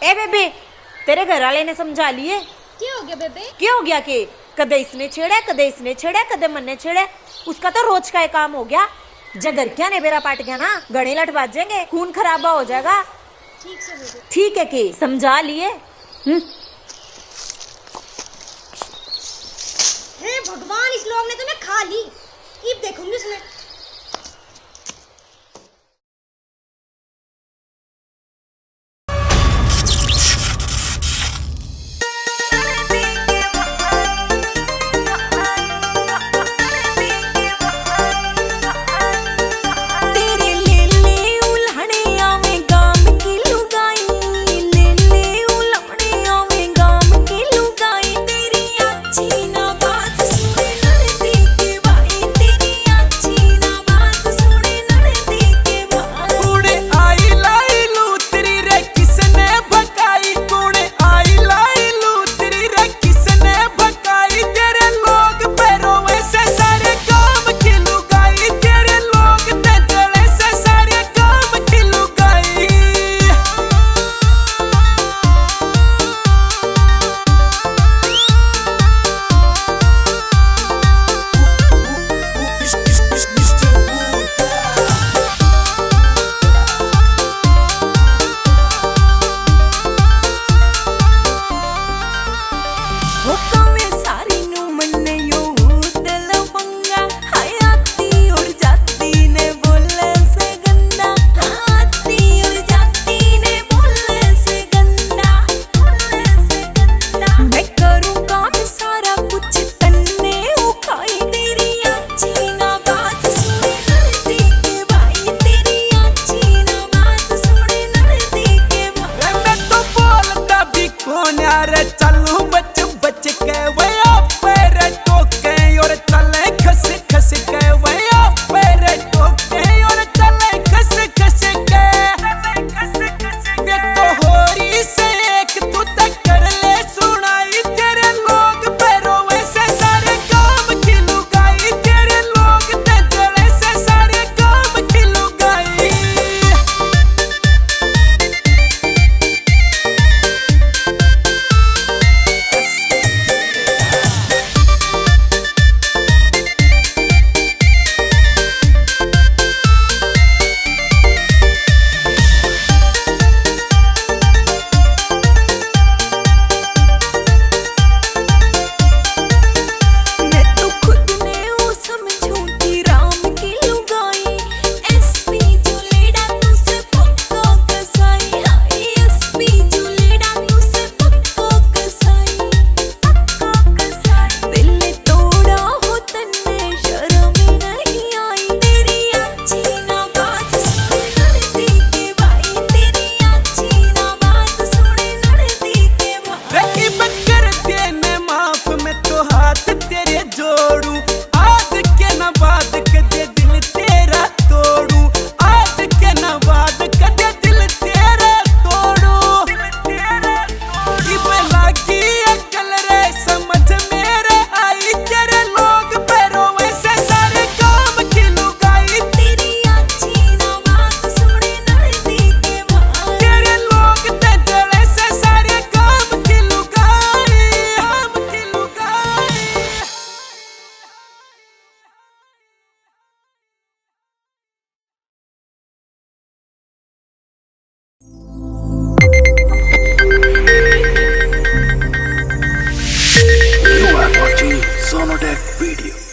ए बेबे, तेरे घर वाले ने समझा लिए? क्या हो गया बेबे? क्या हो गया के कदे इसने छेड़ा, कदे इसने छेड़ा, कदे मन ने छेड़ा। उसका तो रोज का काम हो गया। जगर क्या ने बेरा पाट गया ना, गणे लट बाजेंगे, खून खराबा हो जाएगा। ठीक से बेबे। ठीक है के समझा लिए। हे भगवान, इस लोग ने तो मैं खा ली। अब देखूंगी उसने। Sonotech Video.